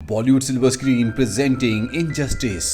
Bollywood silver screen presenting injustice.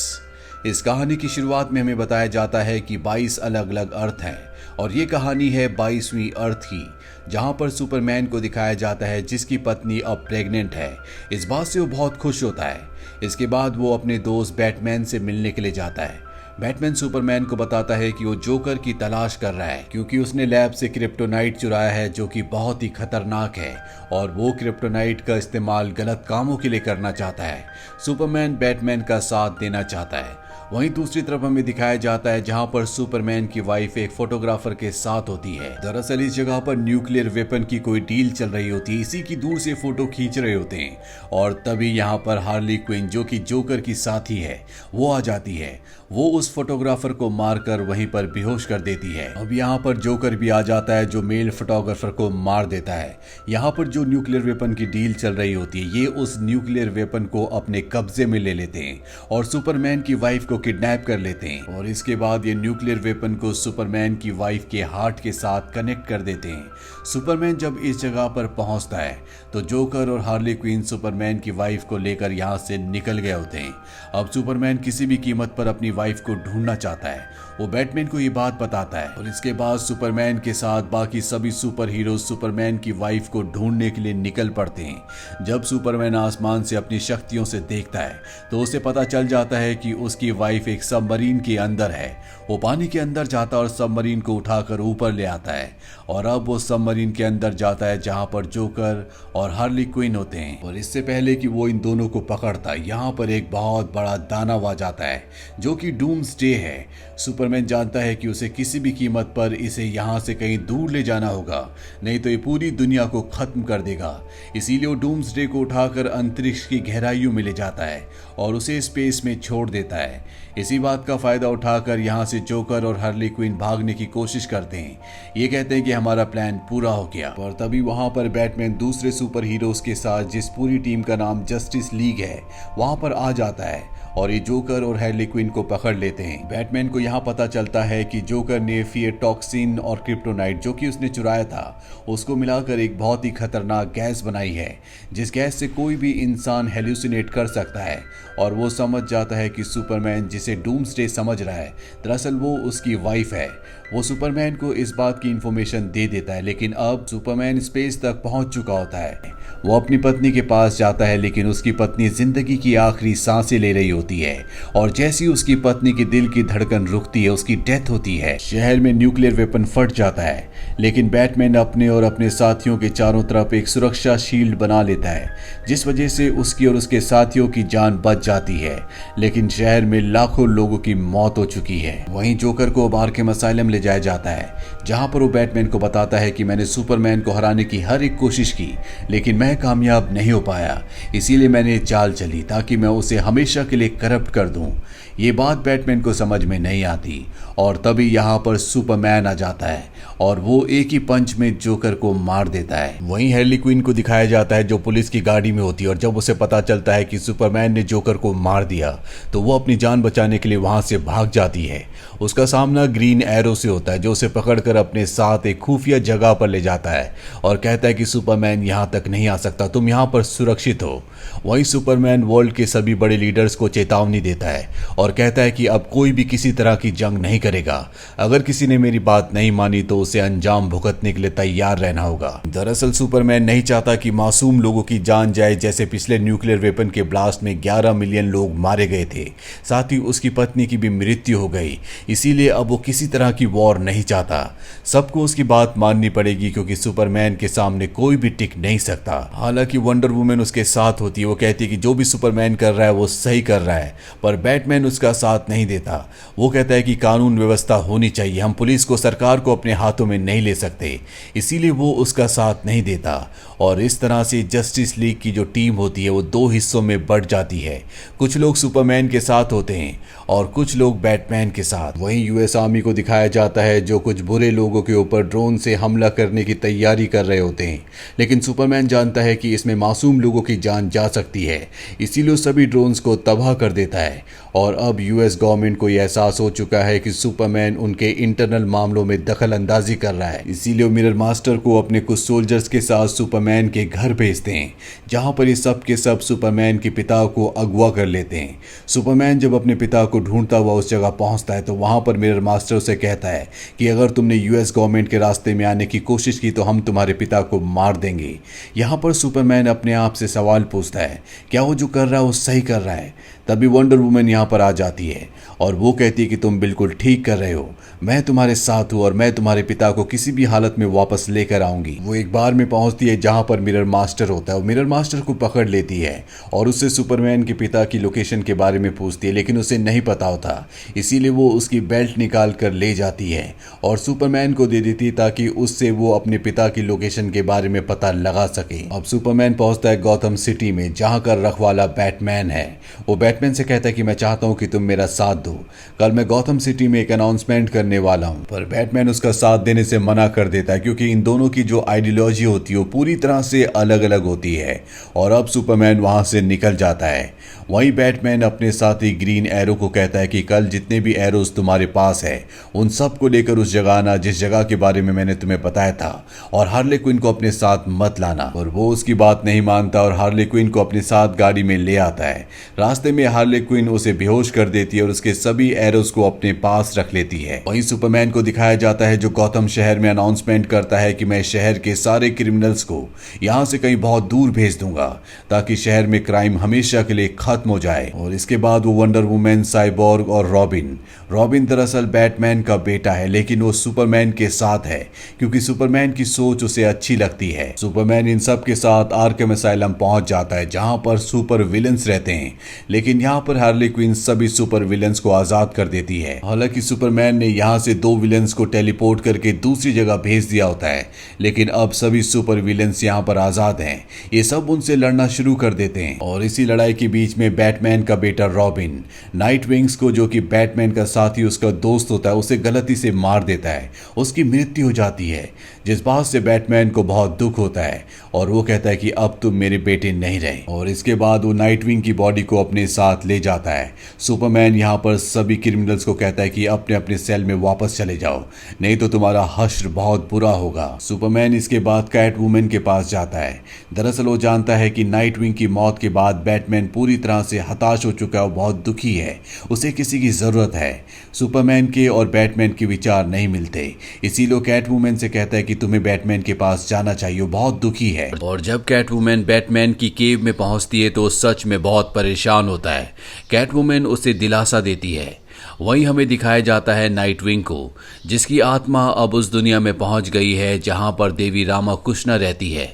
इस कहानी की शुरुआत में हमें बताया जाता है कि 22 अलग अलग अर्थ हैं और ये कहानी है 22वीं अर्थ की, जहां पर सुपरमैन को दिखाया जाता है जिसकी पत्नी अब प्रेग्नेंट है। इस बात से वो बहुत खुश होता है। इसके बाद वो अपने दोस्त बैटमैन से मिलने के लिए जाता है। बैटमैन सुपरमैन को बताता है कि वो जोकर की तलाश कर रहा है क्योंकि उसने लैब से क्रिप्टोनाइट चुराया है जो कि बहुत ही खतरनाक है और वो क्रिप्टोनाइट का इस्तेमाल गलत कामों के लिए करना चाहता है। सुपरमैन बैटमैन का साथ देना चाहता है। वहीं दूसरी तरफ हमें दिखाया जाता है जहां पर सुपरमैन की वाइफ एक फोटोग्राफर के साथ होती है। दरअसल इस जगह पर न्यूक्लियर वेपन की कोई डील चल रही होती है, इसी की दूर से फोटो खींच रहे होते हैं और तभी यहाँ पर हार्ली क्विन जो कि जोकर की साथी है वो आ जाती है। वो उस फोटोग्राफर को मारकर वहीं पर बेहोश कर देती है। अब यहाँ पर जोकर भी आ जाता है जो मेल फोटोग्राफर को मार देता है। यहाँ पर जो न्यूक्लियर वेपन की डील चल रही होती है ये उस न्यूक्लियर वेपन को अपने कब्जे में ले लेते हैं और सुपरमैन की वाइफ को किडनैप कर लेते हैं और इसके बाद ये न्यूक्लियर वेपन को सुपरमैन की वाइफ के हार्ट के साथ कनेक्ट कर देते हैं। सुपरमैन जब इस जगह पर पहुंचता है तो जोकर और हार्ली क्वीन सुपरमैन की वाइफ को लेकर यहाँ से निकल गए होते हैं। अब सुपरमैन किसी भी कीमत पर अपनी वाइफ को ढूंढना चाहता है। वो बैटमैन को ये बात बताता है और इसके बाद सुपरमैन के साथ बाकी सभी सुपर हीरो सुपरमैन की वाइफ को ढूंढने के लिए निकल पड़ते हैं। जब सुपरमैन आसमान से अपनी शक्तियों से देखता है तो उसे पता चल जाता है कि उसकी वाइफ एक सबमरीन के अंदर है। वो पानी के अंदर जाता है और सबमरीन को उठाकर ऊपर ले आता है और अब वो सबमरीन के अंदर जाता है जहां पर जोकर और हार्ली क्विन होते हैं। और इससे पहले कि वो इन दोनों को पकड़ता है यहाँ पर एक बहुत बड़ा दानव आ जाता है जो कि डूम्सडे है। सुपरमैन जानता है कि उसे किसी भी कीमत पर इसे यहाँ से कहीं दूर ले जाना होगा, नहीं तो ये पूरी दुनिया को खत्म कर देगा। इसीलिए वो डूम्सडे को उठाकर अंतरिक्ष की गहराइयों में ले जाता है और उसे स्पेस में छोड़ देता है। इसी बात का फायदा उठाकर यहाँ से जोकर और हार्ली क्विन भागने की कोशिश करते हैं। ये कहते हैं कि हमारा प्लान पूरा हो गया और तभी वहां पर बैटमैन दूसरे सुपर हीरोज के साथ जिस पूरी टीम का नाम जस्टिस लीग है वहां पर आ जाता है और ये जोकर और हार्ली क्विन को पकड़ लेते हैं। बैटमैन को यहाँ पता चलता है कि जोकर ने फियर टॉक्सिन और क्रिप्टोनाइट जो कि उसने चुराया था उसको मिलाकर एक बहुत ही खतरनाक गैस बनाई है जिस गैस से कोई भी इंसान हेल्यूसिनेट कर सकता है। और वो समझ जाता है कि सुपरमैन जिसे डूम्सडे समझ रहा है दरअसल वो उसकी वाइफ है। वो सुपरमैन को इस बात की इंफॉर्मेशन दे देता है, लेकिन अब सुपरमैन स्पेस तक पहुंच चुका होता है। वो अपनी पत्नी के पास जाता है लेकिन उसकी पत्नी जिंदगी की आखिरी सांसें ले रही होती है और जैसी उसकी पत्नी के दिल की धड़कन रुकती है उसकी डेथ होती है। शहर में न्यूक्लियर वेपन फट जाता है लेकिन बैटमैन अपने और अपने साथियों के चारों तरफ एक सुरक्षा शील्ड बना लेता है जिस वजह से उसकी और उसके साथियों की जान बच जाती है। लेकिन शहर में लाखों लोगों की मौत हो चुकी है। वहीं जोकर को आर्कहेम असाइलम ले जाया जाता है जहां पर वो बैटमैन को बताता है कि मैंने सुपरमैन को हराने की हर एक कोशिश की लेकिन मैं कामयाब नहीं हो पाया, इसीलिए मैंने चाल चली ताकि मैं उसे हमेशा के लिए करप्ट कर दूं। ये बात बैटमैन को समझ में नहीं आती और तभी यहाँ पर सुपरमैन आ जाता है और वो एक ही पंच में जोकर को मार देता है। वहीं हार्ली क्विन को दिखाया जाता है जो पुलिस की गाड़ी में होती है और जब उसे पता चलता है कि सुपरमैन ने जोकर को मार दिया तो वो अपनी जान बचाने के लिए वहां से भाग जाती है। उसका सामना ग्रीन एरो से होता है जो उसे पकड़कर अपने साथ एक खुफिया जगह पर ले जाता है और कहता है कि सुपरमैन यहाँ तक नहीं आ सकता, तुम यहाँ पर सुरक्षित हो। वहीं सुपरमैन वर्ल्ड के सभी बड़े लीडर्स को चेतावनी देता है और कहता है कि अब कोई भी किसी तरह की जंग नहीं करेगा। अगर किसी ने मेरी बात नहीं मानी तो उसे अंजाम भुगतने के लिए तैयार रहना होगा। दरअसल सुपरमैन नहीं चाहता कि मासूम लोगों की जान जाए, जैसे पिछले न्यूक्लियर वेपन के ब्लास्ट में 11 मिलियन लोग मारे गए थे, साथ ही उसकी पत्नी की भी मृत्यु हो गई। इसीलिए अब वो किसी तरह की वॉर नहीं चाहता। सबको उसकी बात माननी पड़ेगी क्योंकि सुपरमैन के सामने कोई भी टिक नहीं सकता। हालांकि वंडर वुमेन उसके साथ होती है, वो कहती है कि जो भी सुपरमैन कर रहा है वो सही कर रहा है, पर बैटमैन उसका साथ नहीं देता। वो कहता है कि कानून व्यवस्था होनी चाहिए, हम पुलिस को सरकार को अपने हाथों में नहीं ले सकते, इसीलिए वो उसका साथ नहीं देता। और इस तरह से जस्टिस लीग की जो टीम होती है वो दो हिस्सों में बढ़ जाती है। कुछ लोग सुपरमैन के साथ होते हैं और कुछ लोग बैटमैन के साथ। वहीं यूएस आर्मी को दिखाया जाता है जो कुछ बुरे लोगों के ऊपर ड्रोन से हमला करने की तैयारी कर रहे होते हैं, लेकिन सुपरमैन जानता है कि इसमें मासूम लोगों की जान जा सकती है, इसीलिए सभी ड्रोन्स को तबाह कर देता है और अब यूएस गवर्नमेंट को यह एहसास हो चुका है कि सुपरमैन उनके इंटरनल मामलों में दखल अंदाजी कर रहा है। इसीलिए मिरर मास्टर को अपने कुछ सोल्जर्स के साथ सुपरमैन के घर भेजते हैं, जहां पर ये सब के सब सुपरमैन के पिता को अगवा कर लेते हैं। सुपरमैन जब अपने पिता को ढूंढता हुआ उस जगह पहुंचता है तो वहां पर मिरर मास्टर उसे कहता है कि अगर तुमने यूएस गवर्नमेंट के रास्ते में आने की कोशिश की तो हम तुम्हारे पिता को मार देंगे। यहाँ पर सुपरमैन अपने आप से सवाल पूछता है, क्या वो जो कर रहा है वो सही कर रहा है? तभी वंडर वुमन यहाँ पर आ जाती है और वो कहती है कि तुम बिल्कुल ठीक कर रहे हो, मैं तुम्हारे साथ हूँ और मैं तुम्हारे पिता को किसी भी हालत में वापस लेकर आऊंगी। वो एक बार में पहुंचती है जहां पर मिरर मास्टर होता है। वो मिरर मास्टर को पकड़ लेती है और उससे सुपरमैन के पिता की लोकेशन के बारे में पूछती है, लेकिन उसे नहीं पता होता, इसीलिए वो उसकी बेल्ट निकाल कर ले जाती है और सुपरमैन को दे देती है ताकि उससे वो अपने पिता की लोकेशन के बारे में पता लगा सके। अब सुपरमैन पहुंचता है गौथम सिटी में, जहां का रखवाला बैटमैन है। वो बैटमैन से कहता है कि मैं चाहता हूं कि तुम मेरा साथ दो, कल मैं गौथम सिटी में एक अनाउंसमेंट करने वाला हूं। पर बैटमैन उसका साथ देने से मना कर देता है क्योंकि इन दोनों की जो आइडियोलॉजी होती है वो पूरी तरह से अलग अलग होती है। और अब सुपरमैन वहां से निकल जाता है। वहीं बैटमैन अपने साथी ग्रीन एरो को कहता है कि कल जितने भी एरोज तुम्हारे पास है उन सब को लेकर उस जगह आना जिस जगह के बारे में मैंने तुम्हें बताया था, और हार्ले क्विन को अपने साथ मत लाना। और वो उसकी बात नहीं मानता और हार्ले क्विन को अपने साथ गाड़ी में ले आता है। रास्ते में हार्ले क्विन उसे बेहोश कर देती है और उसके सभी एरोज को अपने पास रख लेती है। वहीं सुपरमैन को दिखाया जाता है जो गौतम शहर में अनाउंसमेंट करता है कि मैं शहर के सारे क्रिमिनल्स को यहाँ से कहीं बहुत दूर भेज दूंगा ताकि शहर में क्राइम हमेशा के लिए खत्म हो जाए। और इसके बाद वो वंडर वुमेन, साइबोर्ग और रॉबिन दरअसल बैटमैन का बेटा है, लेकिन वो सुपरमैन के साथ है क्योंकि सुपरमैन की सोच उसे अच्छी लगती है। सुपरमैन इन सब के साथ आर्कम असाइलम पहुंच जाता है जहां पर सुपर विलन्स रहते हैं, लेकिन यहां पर हार्ले क्विन सभी सुपर विलन्स को आजाद कर देती है। हालांकि सुपरमैन ने यहां से 2 विलन्स को टेलीपोर्ट करके दूसरी जगह भेज दिया होता है, लेकिन अब सभी सुपर विलन्स यहां पर आजाद हैं। ये सब उनसे लड़ना शुरू कर देते हैं और इसी लड़ाई के बीच में बैटमैन का बेटा रॉबिन नाइट विंग्स को, जो कि बैटमैन का साथी उसका दोस्त होता है, उसे गलती से मार देता है। उसकी मृत्यु हो जाती है, जिस बात से बैटमैन को बहुत दुख होता है और वो कहता है कि अब तुम मेरे बेटे नहीं रहे। और इसके बाद वो नाइट विंग की बॉडी को अपने साथ ले जाता है। सुपरमैन यहाँ पर सभी क्रिमिनल्स को कहता है कि अपने अपने सेल में वापस चले जाओ, नहीं तो तुम्हारा हश्र बहुत बुरा होगा। सुपरमैन इसके बाद कैट वुमेन के पास जाता है। दरअसल वो जानता है कि नाइट विंग की मौत के बाद बैटमैन पूरी तरह से हताश हो चुका है और बहुत दुखी है, उसे किसी की जरूरत है। सुपरमैन के और बैटमैन के विचार नहीं मिलते, इसीलिए कैट वुमेन से कहता है कि तुम्हें बैटमैन के पास जाना चाहिए, वो बहुत दुखी है। और जब कैट वुमेन बैटमैन की केव में पहुंचती है तो सच में बहुत परेशान होता है। कैट वुमेन उसे दिलासा देती है। वहीं हमें दिखाया जाता है नाइट विंग को, जिसकी आत्मा अब उस दुनिया में पहुंच गई है जहां पर देवी रामाकृष्णा रहती है।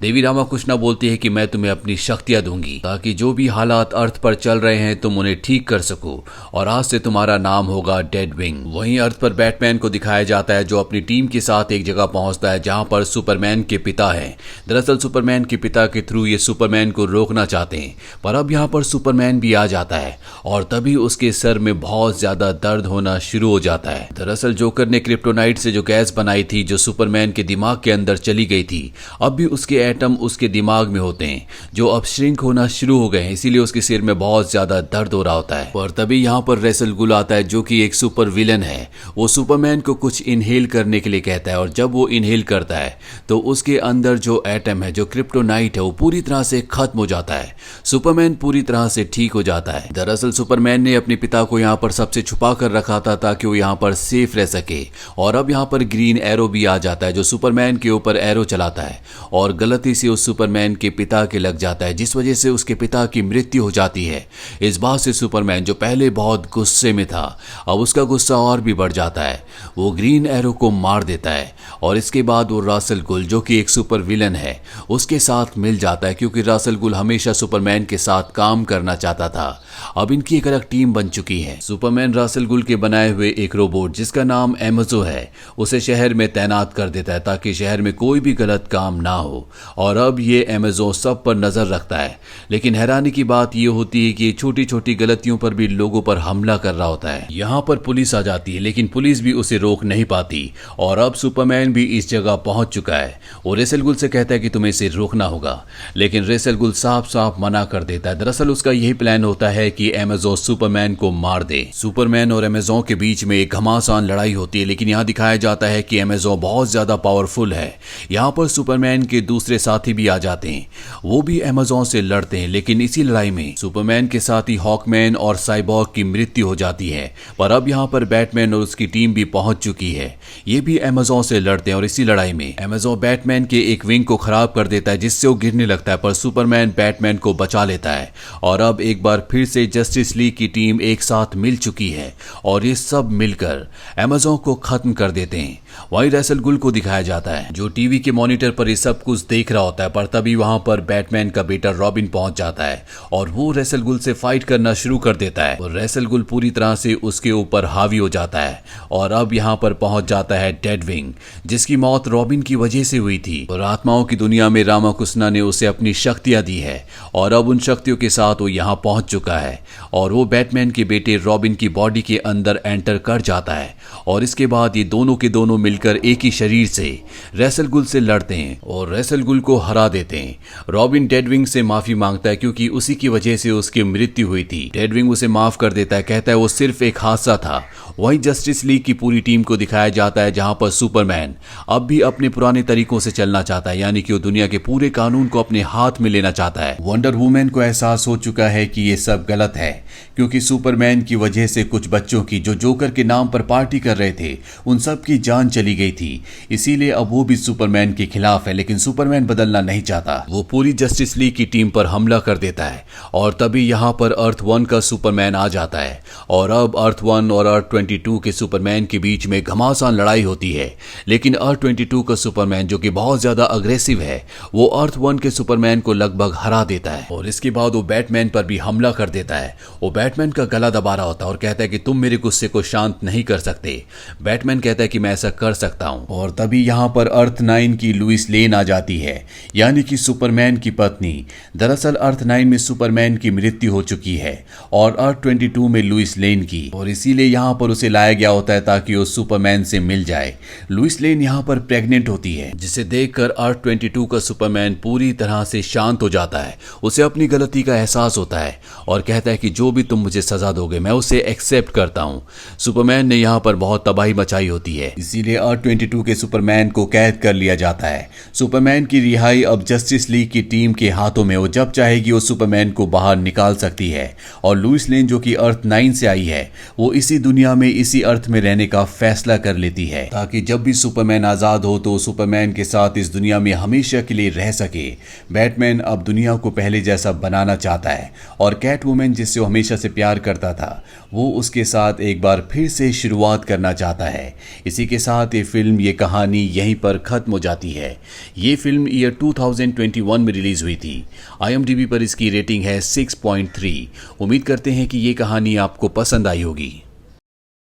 देवी रामाकृष्णा बोलती है कि मैं तुम्हें अपनी शक्तियां दूंगी ताकि जो भी हालात अर्थ पर चल रहे हैं तुम उन्हें ठीक कर सको, और आज से तुम्हारा नाम होगा डेड विंग। वहीं अर्थ पर बैटमैन को दिखाया जाता है जो अपनी टीम के साथ एक जगह पहुंचता है जहां पर सुपरमैन के पिता है। दरअसल सुपरमैन के पिता के थ्रू ये सुपरमैन को रोकना चाहते हैं, पर अब यहाँ पर सुपरमैन भी आ जाता है और तभी उसके सर में बहुत ज्यादा दर्द होना शुरू हो जाता है। दरअसल जोकर ने क्रिप्टोनाइट से जो गैस बनाई थी जो सुपरमैन के दिमाग के अंदर चली गई थी, अब भी उसके एटम उसके दिमाग में होते हैं जो अब श्रिंक होना शुरू हो गए हैं, इसीलिए उसके सिर में बहुत ज्यादा दर्द हो रहा होता है। और तभी यहाँ पर रेसल गुल आता है जो कि एक सुपर विलन है। वो सुपरमैन को कुछ इनहेल करने के लिए कहता है और जब वो इनहेल करता है तो उसके अंदर जो एटम है, जो क्रिप्टोनाइट है, वो पूरी तरह से खत्म हो जाता है। सुपरमैन पूरी तरह से ठीक हो जाता है। दरअसल सुपरमैन ने अपने पिता को यहाँ पर सबसे छुपा कर रखा था ताकि वो यहाँ पर सेफ रह सके। और अब यहाँ पर ग्रीन एरो भी आ जाता है जो सुपरमैन के ऊपर एरो चलाता है और गलती से उस सुपरमैन के पिता के लग जाता है, जिस वजह से उसके पिता की मृत्यु हो जाती है। इस बात से सुपरमैन जो पहले बहुत गुस्से में था, अब उसका गुस्सा और भी बढ़ जाता है। वो ग्रीन एरो को मार देता है और इसके बाद वो रासल गुल जो कि एक सुपर विलन है उसके साथ मिल जाता है, क्योंकि रासल गुल हमेशा सुपरमैन के साथ काम करना चाहता था। अब इनकी एक अलग टीम बन चुकी है। सुपरमैन सुपरमैन रासेल गुल के बनाए हुए एक रोबोट जिसका नाम एमेजो है उसे शहर में तैनात कर देता है ताकि शहर में कोई भी गलत काम ना हो। और अब ये एमेजो सब पर नजर रखता है, लेकिन हैरानी की बात ये होती है कि छोटी छोटी गलतियों पर भी लोगों पर हमला कर रहा होता है। यहाँ पर पुलिस आ जाती है, लेकिन पुलिस भी उसे रोक नहीं पाती और अब सुपरमैन भी इस जगह पहुंच चुका है और रेसल गुल से कहता है कि तुम्हें इसे रोकना होगा, लेकिन रेसल गुल साफ साफ मना कर देता है। दरअसल उसका यही प्लान होता है कि एमेजो सुपरमैन को मार दे। सुपरमैन और एमेजो के बीच में एक घमासान लड़ाई होती है, लेकिन यहाँ दिखाया जाता है कि एमेजो बहुत ज्यादा पावरफुल है। यहाँ पर सुपरमैन के दूसरे साथी भी आ जाते हैं, वो भी एमेजो से लड़ते हैं, लेकिन इसी लड़ाई में सुपरमैन के साथी हॉकमैन और साइबॉर्ग की मृत्यु हो जाती है। पर अब यहाँ पर बैटमैन और उसकी टीम भी पहुंच चुकी है, ये भी एमेजो से लड़ते हैं और इसी लड़ाई में एमेजो बैटमैन के एक विंग को खराब कर देता है जिससे वो गिरने लगता है, पर सुपरमैन बैटमैन को बचा लेता है। और अब एक बार फिर से जस्टिस लीग की टीम एक साथ मिल चुकी है और ये सब मिलकर एमेजो को खत्म कर देते हैं। वहीं रेसल गुल को दिखाया जाता है जो टीवी के मॉनिटर पर ये सब कुछ देख रहा होता है, पर तभी वहां पर बैटमैन का बेटा रॉबिन पहुंच जाता है और वो रेसल गुल से फाइट करना शुरू कर देता है और रेसल गुल पूरी तरह से उसके ऊपर हावी हो जाता है। और अब यहाँ पर पहुंच जाता है डेडविंग जिसकी मौत रॉबिन की वजह से हुई थी और आत्माओं की दुनिया में रामाकृष्णा ने उसे अपनी शक्तियां दी है और अब उन शक्तियों के साथ वो यहाँ पहुंच चुका है और वो बैटमैन के बेटे रॉबिन की बॉडी के अंदर एंटर कर जाता है और इसके बाद ये दोनों के दोनों मिलकर एक ही शरीर से रेसल गुल से लड़ते हैं और रेसल गुल को हरा देते हैं। रॉबिन डेडविंग से माफी मांगता है क्योंकि उसी की वजह से उसकी मृत्यु हुई थी। डेडविंग उसे माफ कर देता है, कहता है वो सिर्फ एक हादसा था। वहीं जस्टिस लीग की पूरी टीम को दिखाया जाता है जहां पर सुपरमैन अब भी अपने पुराने तरीकों से चलना चाहता है, यानी कि वो दुनिया के पूरे कानून को अपने हाथ में लेना चाहता है। वंडर वुमैन को एहसास हो चुका है कि ये सब गलत है क्योंकि सुपरमैन की वजह से कुछ बच्चों की जो जोकर के नाम पर पार्टी कर रहे थे उन सब की जान चली गई थी, इसीलिए अब वो भी सुपरमैन के खिलाफ है। लेकिन सुपरमैन बदलना नहीं चाहता, वो पूरी जस्टिस लीग की टीम पर हमला कर देता है और तभी यहाँ पर अर्थ 1 का सुपरमैन आ जाता है और अब अर्थ 1 और अर्थ 22 के सुपरमैन के बीच में घमासान लड़ाई होती है। लेकिन अर्थ 22 का सुपरमैन जो कि बहुत ज्यादा अग्रेसिव है वो अर्थ 1 के सुपरमैन को लगभग हरा देता है और इसके बाद वो बैटमैन पर भी हमला कर देता है। वो बैटमैन का गला दबा रहा होता है और कहता है कि तुम मेरे गुस्से को शांत नहीं कर सकते। बैटमैन कहता है कि मैं ऐसा कर सकता हूं और तभी यहाँ पर अर्थ 9 की लुइस लेन आ जाती है, यानी कि सुपरमैन की पत्नी। दरअसल अर्थ 9 में सुपरमैन की मृत्यु हो चुकी है और अर्थ 22 में लुइस लेन की, और इसीलिए यहाँ पर उसे लाया गया होता है ताकि वो सुपरमैन से मिल जाए। लुइस लेन यहाँ पर प्रेग्नेंट होती है जिसे देखकर अर्थ 22 का सुपरमैन पूरी तरह से शांत हो जाता है। उसे अपनी गलती का एहसास होता है और कहता है कि जो भी तुम मुझे सजा दोगे मैं उसे एक्सेप्ट करता हूँ। सुपरमैन ने यहाँ पर बहुत तबाही मचाई होती है, इसीलिए अर्थ 22 के सुपरमैन को कैद कर लिया जाता है। सुपरमैन की रिहाई अब जस्टिस लीग की टीम के हाथों में, वो जब चाहेगी वो सुपरमैन को बाहर निकाल सकती है। और लुइस लेन जो कि अर्थ 9 से आई है वो इसी दुनिया में इसी अर्थ में रहने का फैसला कर लेती है ताकि जब भी सुपरमैन आजाद हो तो सुपरमैन के साथ इस दुनिया में हमेशा के लिए रह सके। बैटमैन अब दुनिया को पहले जैसा बनाना चाहता है और कैटवुमन जिससे वो हमेशा से प्यार करता था वो उसके साथ एक बार फिर से शुरुआत करना चाहता है। इसी के साथ ये फिल्म, ये कहानी यहीं पर खत्म हो जाती है। ये फिल्म ईयर 2021 में रिलीज हुई थी। IMDb पर इसकी रेटिंग है 6.3। उम्मीद करते हैं कि ये कहानी आपको पसंद आई होगी।